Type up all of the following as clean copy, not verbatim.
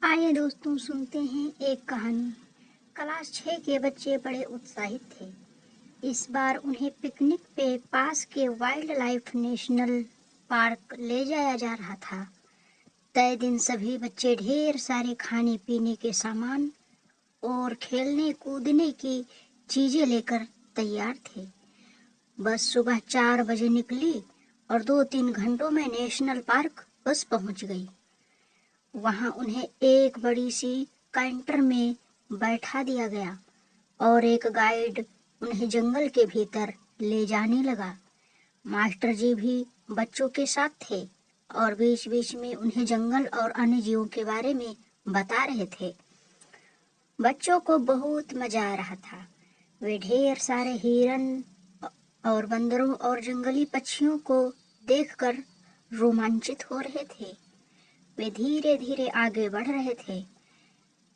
आइए दोस्तों सुनते हैं एक कहानी। क्लास 6 के बच्चे बड़े उत्साहित थे। इस बार उन्हें पिकनिक पे पास के वाइल्ड लाइफ नेशनल पार्क ले जाया जा रहा था। तय दिन सभी बच्चे ढेर सारे खाने पीने के सामान और खेलने कूदने की चीजें लेकर तैयार थे। बस सुबह 4 बजे निकली और 2-3 घंटों में नेशनल पार्क बस पहुंच गई। वहां उन्हें एक बड़ी सी काउंटर में बैठा दिया गया और एक गाइड उन्हें जंगल के भीतर ले जाने लगा। मास्टर जी भी बच्चों के साथ थे और बीच बीच में उन्हें जंगल और अन्य जीवों के बारे में बता रहे थे। बच्चों को बहुत मजा आ रहा था। वे ढेर सारे हिरन और बंदरों और जंगली पक्षियों को देखकर रोमांचित हो रहे थे। वे धीरे धीरे आगे बढ़ रहे थे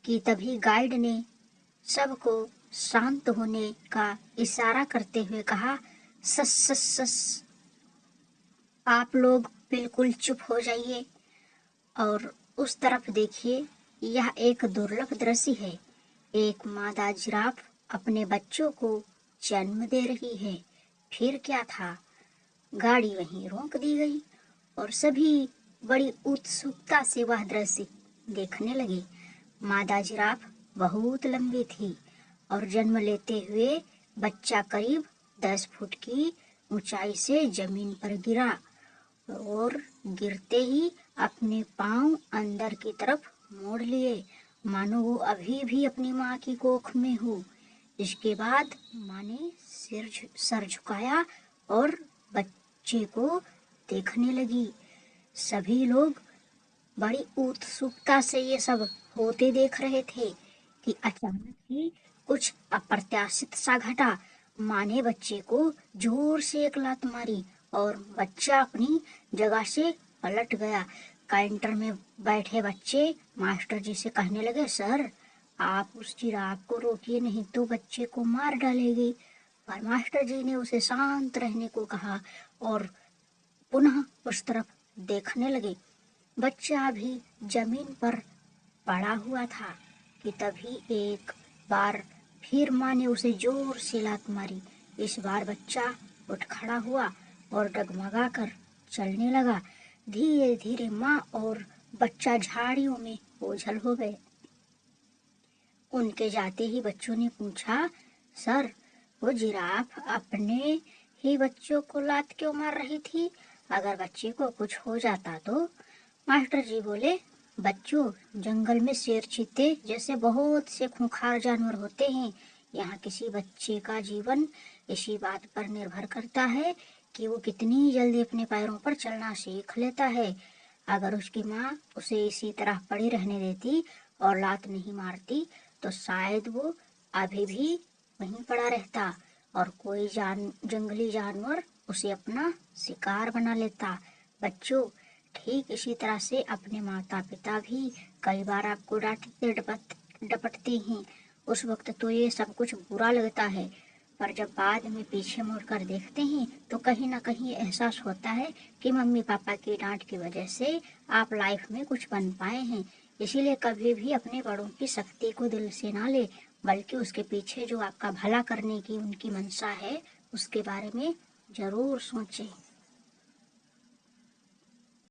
कि तभी गाइड ने सबको शांत होने का इशारा करते हुए कहा, सस सस सस, आप लोग बिल्कुल चुप हो जाइए और उस तरफ देखिए। यह एक दुर्लभ दृश्य है। एक मादा जिराफ अपने बच्चों को जन्म दे रही है। फिर क्या था, गाड़ी वहीं रोक दी गई और सभी बड़ी उत्सुकता से वह दृश्य देखने लगे। मादा जिराफ बहुत लंबी थी और जन्म लेते हुए बच्चा करीब 10 फुट की ऊंचाई से जमीन पर गिरा और गिरते ही अपने पांव अंदर की तरफ मोड़ लिए, मानो वो अभी भी अपनी माँ की कोख में हो। इसके बाद माँ ने सर झुकाया और बच्चे को देखने लगी। सभी लोग बड़ी उत्सुकता से ये सब होते देख रहे थे कि अचानक ही कुछ अप्रत्याशित सा घटा। माँ ने बच्चे को जोर से एक लात मारी और बच्चा अपनी जगह से पलट गया। काउंटर में बैठे बच्चे मास्टर जी से कहने लगे, सर आप उस जिराफ को रोकिए, नहीं तो बच्चे को मार डालेगी। पर मास्टर जी ने उसे शांत रहने को कहा और पुनः उस तरफ देखने लगे। बच्चा भी जमीन पर पड़ा हुआ था कि तभी एक बार फिर माँ ने उसे जोर से लात मारी। इस बार बच्चा उठ खड़ा हुआ और डगमगा कर चलने लगा। धीरे धीरे माँ और बच्चा झाड़ियों में ओझल हो गए। उनके जाते ही बच्चों ने पूछा, सर वो जिराफ अपने ही बच्चों को लात क्यों मार रही थी? अगर बच्चे को कुछ हो जाता तो? मास्टर जी बोले, बच्चों जंगल में शेर चीते जैसे बहुत से खूंखार जानवर होते हैं। यहाँ किसी बच्चे का जीवन इसी बात पर निर्भर करता है कि वो कितनी जल्दी अपने पैरों पर चलना सीख लेता है। अगर उसकी माँ उसे इसी तरह पड़ी रहने देती और लात नहीं मारती तो शायद वो अभी भी वहीं पड़ा रहता और कोई जंगली जानवर उसे अपना शिकार बना लेता। बच्चों ठीक इसी तरह से अपने माता पिता भी कई बार आपको डांटते डपटते हैं। उस वक्त तो ये सब कुछ बुरा लगता है, पर जब बाद में पीछे मुड़कर देखते हैं तो कहीं ना कहीं एहसास होता है कि मम्मी पापा की डांट की वजह से आप लाइफ में कुछ बन पाए हैं। इसीलिए कभी भी अपने बड़ों की सख्ती को दिल से ना ले, बल्कि उसके पीछे जो आपका भला करने की उनकी मंशा है उसके बारे में जरूर सोचें।